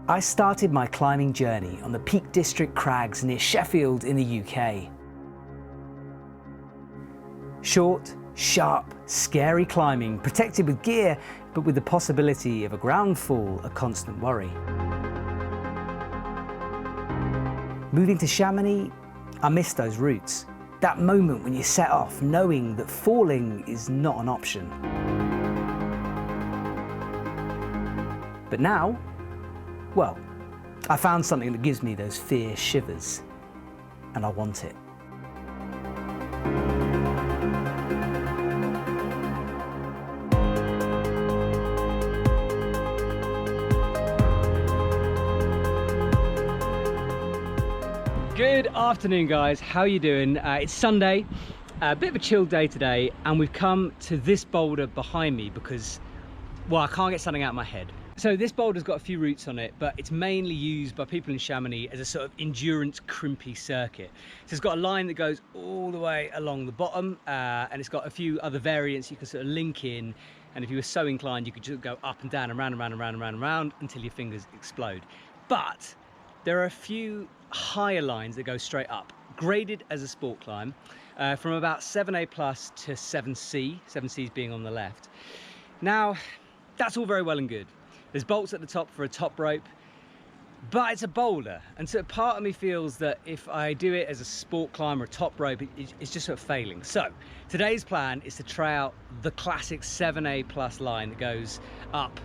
I started my climbing journey on the Peak District crags near Sheffield in the UK. Short, sharp, scary climbing, protected with gear, but with the possibility of a ground fall a constant worry. Moving to Chamonix, I missed those routes. That moment when you set off knowing that falling is not an option. But now, well, I found something that gives me those fear shivers, and I want it. Good afternoon, guys. How are you doing? It's Sunday, a bit of a chill day today, and we've come to this boulder behind me because, well, I can't get something out of my head. So this boulder's got a few routes on it, but it's mainly used by people in Chamonix as a sort of endurance crimpy circuit. So it's got a line that goes all the way along the bottom, and it's got a few other variants you can sort of link in, and if you were so inclined, you could just go up and down and round and round and round and round and round until your fingers explode. But there are a few higher lines that go straight up, graded as a sport climb, from about 7A plus to 7C, 7C's being on the left. Now, that's all very well and good. There's bolts at the top for a top rope, but it's a boulder, and so part of me feels that if I do it as a sport climb or a top rope, it's just sort of failing. So today's plan is to try out the classic 7A plus line that goes up.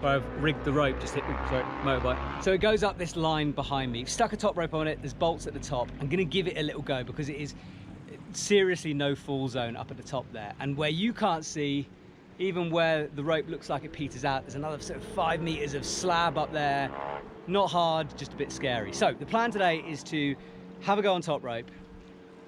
I've rigged the rope, just hit, sorry, motorbike. So it goes up this line behind me, stuck a top rope on it, there's bolts at the top. I'm gonna give it a little go because it is seriously no fall zone up at the top there. And where you can't see, even where the rope looks like it peters out, there's another sort of 5 meters of slab up there. Not hard, just a bit scary. So the plan today is to have a go on top rope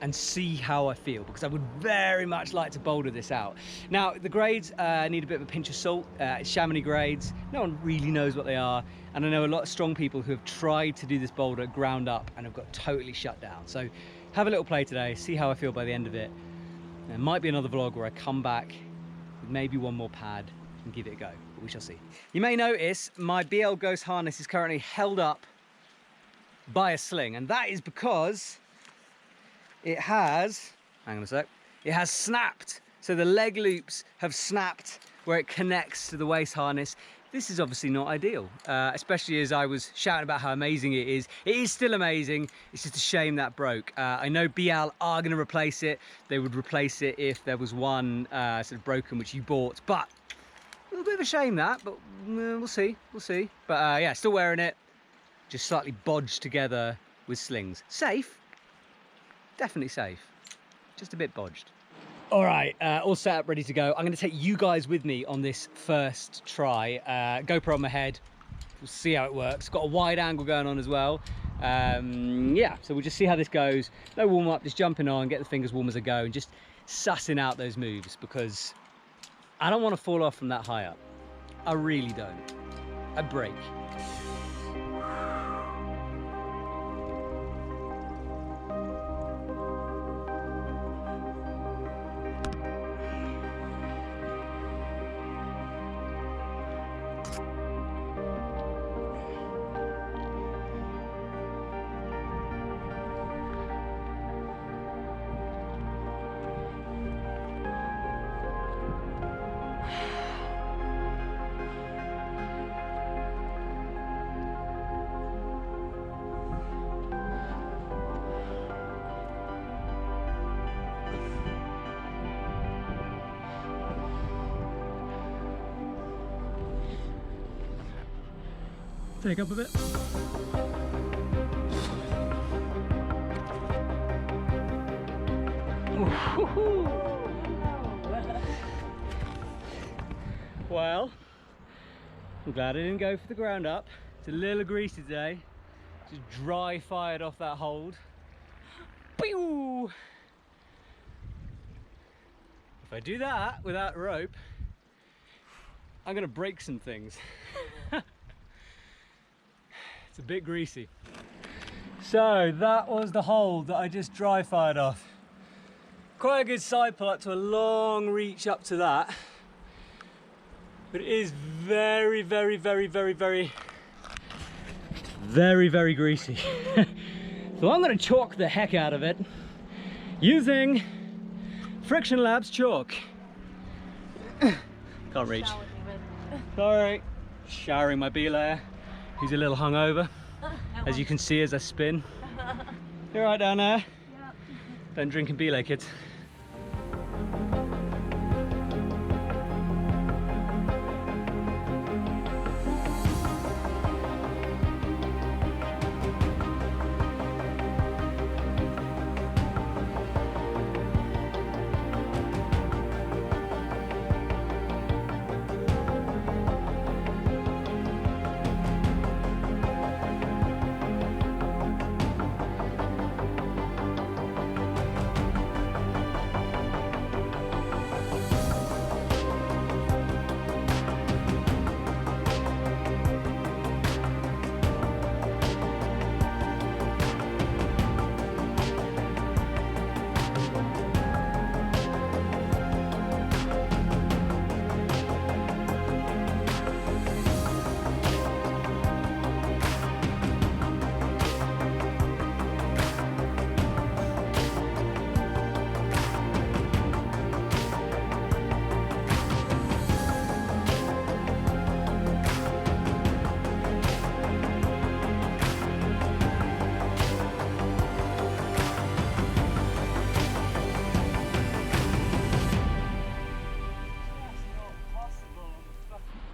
and see how I feel, because I would very much like to boulder this out. Now, the grades need a bit of a pinch of salt. It's Chamonix grades. No one really knows what they are. And I know a lot of strong people who have tried to do this boulder ground up and have got totally shut down. So have a little play today, see how I feel by the end of it. There might be another vlog where I come back with maybe one more pad and give it a go, but we shall see. You may notice my BL Ghost harness is currently held up by a sling, and that is because it has, hang on a sec, it has snapped. So the leg loops have snapped where it connects to the waist harness. This is obviously not ideal, especially as I was shouting about how amazing it is. It is still amazing, it's just a shame that broke. I know BL are gonna replace it. They would replace it if there was one sort of broken which you bought, but a little bit of a shame that, but we'll see, we'll see. But yeah, still wearing it, just slightly bodged together with slings. Safe. Definitely safe, just a bit bodged. All right, all set up, ready to go. I'm gonna take you guys with me on this first try. GoPro on my head, we'll see how it works. Got a wide angle going on as well. Yeah, so we'll just see how this goes. No warm up, just jumping on, get the fingers warm as I go, and just sussing out those moves, because I don't wanna fall off from that high up. I really don't. I break. Take up a bit. Well, I'm glad I didn't go for the ground up. It's a little greasy today. Just dry fired off that hold. Pew! If I do that without rope, I'm gonna break some things. It's a bit greasy. So that was the hold that I just dry fired off. Quite a good side pull up to a long reach up to that. But it is very, very, very, very, very, Very, very greasy. So I'm gonna chalk the heck out of it using Friction Labs chalk. Can't reach. Sorry. Showering my belayer. He's a little hungover, as you can see as I spin. You're right down there. Yep. Been drinking belay, kids.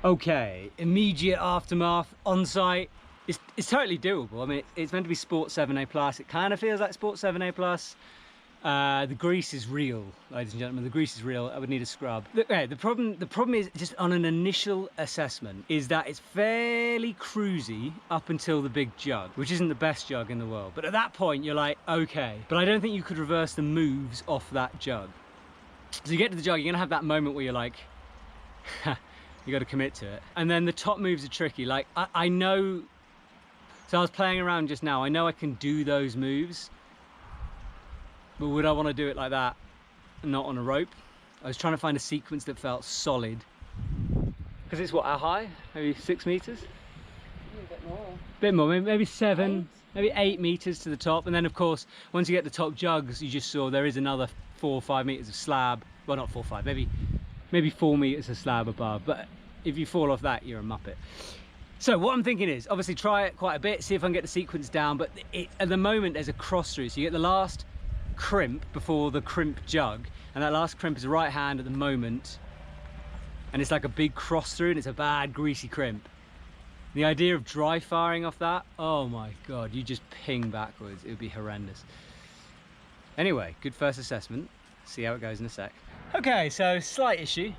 Okay, immediate aftermath on site. It's totally doable. I mean, it's meant to be Sport 7A+. It kind of feels like Sport 7A+. The grease is real, ladies and gentlemen. The grease is real. I would need a scrub. Okay, the problem is just on an initial assessment is that it's fairly cruisy up until the big jug, which isn't the best jug in the world. But at that point, you're like, okay. But I don't think you could reverse the moves off that jug. So you get to the jug, you're gonna have that moment where you're like, you got to commit to it. And then the top moves are tricky. Like I know, so I was playing around just now. I know I can do those moves, but would I want to do it like that and not on a rope? I was trying to find a sequence that felt solid. Because it's what, how high? Maybe 6 meters? A bit more. Bit more, maybe 7, maybe 8 meters to the top. And then of course, once you get the top jugs, you just saw there is another 4 or 5 meters of slab. Well, not 4 or 5, maybe 4 meters of slab above, but if you fall off that, you're a muppet. So what I'm thinking is, obviously try it quite a bit, see if I can get the sequence down, but at the moment there's a cross through, so you get the last crimp before the crimp jug, and that last crimp is right hand at the moment, and it's like a big cross through, and it's a bad greasy crimp. The idea of dry firing off that, oh my God, you just ping backwards, it would be horrendous. Anyway, good first assessment, see how it goes in a sec. Okay, so slight issue.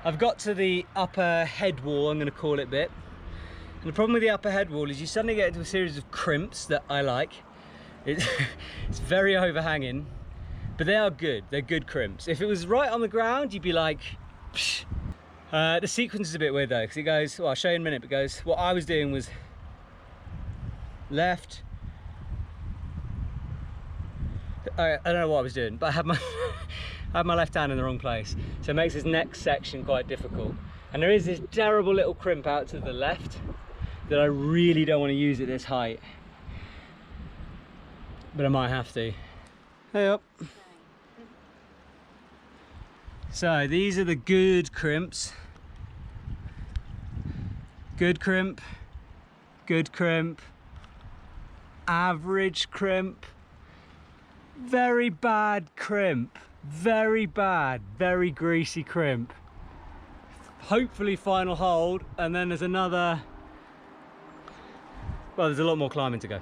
I've got to the upper head wall, I'm going to call it bit. And the problem with the upper head wall is you suddenly get into a series of crimps that I like. It's very overhanging, but they are good. They're good crimps. If it was right on the ground, you'd be like, psh. The sequence is a bit weird though, because it goes, well, I'll show you in a minute, but it goes, what I was doing was left. I don't know what I was doing, but I had my left hand in the wrong place, so it makes this next section quite difficult. And there is this terrible little crimp out to the left that I really don't want to use at this height, but I might have to. Hey up. So these are the good crimps. Good crimp, good crimp, average crimp, very bad crimp. Very bad, very greasy crimp. Hopefully final hold, and then there's another, well, there's a lot more climbing to go.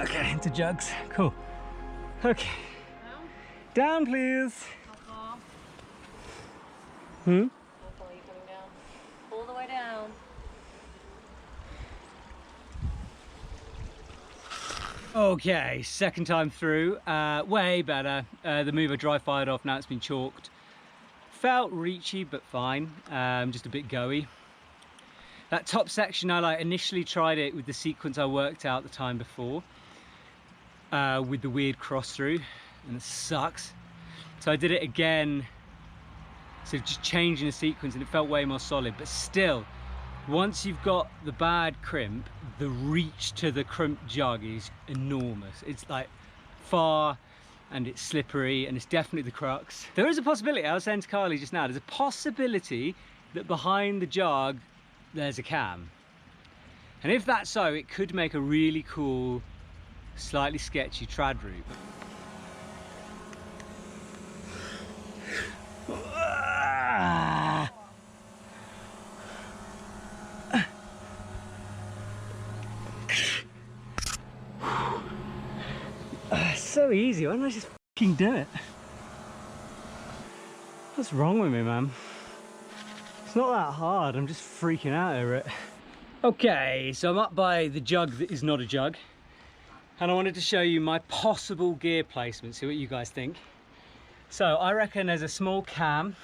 Okay, into jugs. Cool. Okay. Down, please. How far? Hmm? How far are you coming down? All the way down. Okay, second time through. Way better. The mover dry fired off, now it's been chalked. Felt reachy, but fine. Just a bit goey. That top section, I initially tried it with the sequence I worked out the time before, with the weird cross through, and it sucks. So I did it again, so just changing the sequence, and it felt way more solid. But still, once you've got the bad crimp, the reach to the crimp jug is enormous. It's like far, and it's slippery, and it's definitely the crux. There is a possibility, I was saying to Carly just now, there's a possibility that behind the jug there's a cam. And if that's so, it could make a really cool, slightly sketchy trad route. So easy, why don't I just fucking do it? What's wrong with me, man? It's not that hard, I'm just freaking out over it. Okay, so I'm up by the jug that is not a jug, and I wanted to show you my possible gear placement, see what you guys think. So I reckon there's a small cam,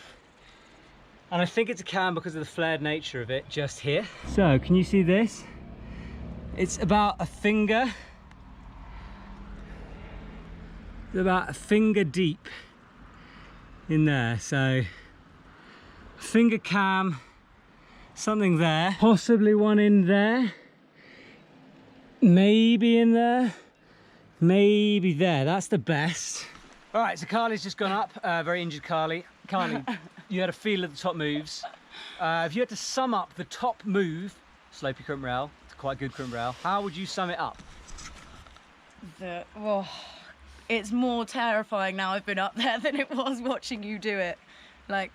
and I think it's a cam because of the flared nature of it just here. So can you see this? It's about a finger. It's about a finger deep in there, so finger cam, something there, possibly one in there, maybe in there, maybe there. That's the best. All right, so Carly's just gone up, very injured Carly. Carly, you had a feel of the top moves. If you had to sum up the top move, slopey crimp rail, it's quite good crimp rail, how would you sum it up? It's more terrifying now I've been up there than it was watching you do it. Like,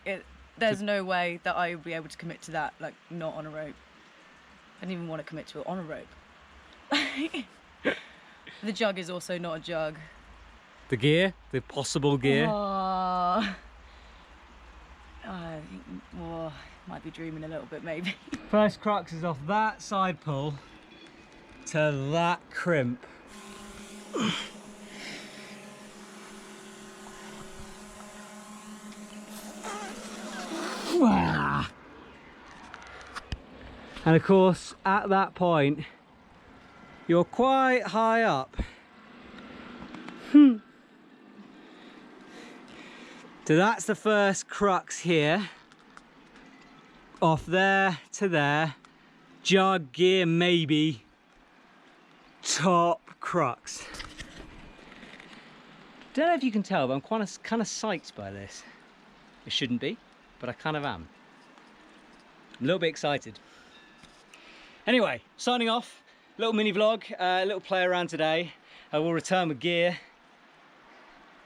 there's no way that I would be able to commit to that, like, not on a rope. I didn't even want to commit to it on a rope. The jug is also not a jug. The gear, the possible gear. I think, might be dreaming a little bit, maybe. First crux is off that side pull to that crimp. And of course, at that point, you're quite high up. So that's the first crux here. Off there to there. Jug, gear, maybe. Top crux. Don't know if you can tell, but I'm kind of psyched by this. It shouldn't be, but I kind of am. I'm a little bit excited. Anyway, signing off. Little mini vlog, a little play around today. I will return with gear.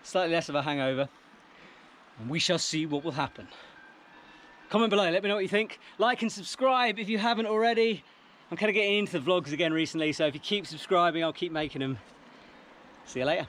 Slightly less of a hangover. And we shall see what will happen. Comment below, let me know what you think. Like and subscribe if you haven't already. I'm kind of getting into the vlogs again recently, so if you keep subscribing, I'll keep making them. See you later.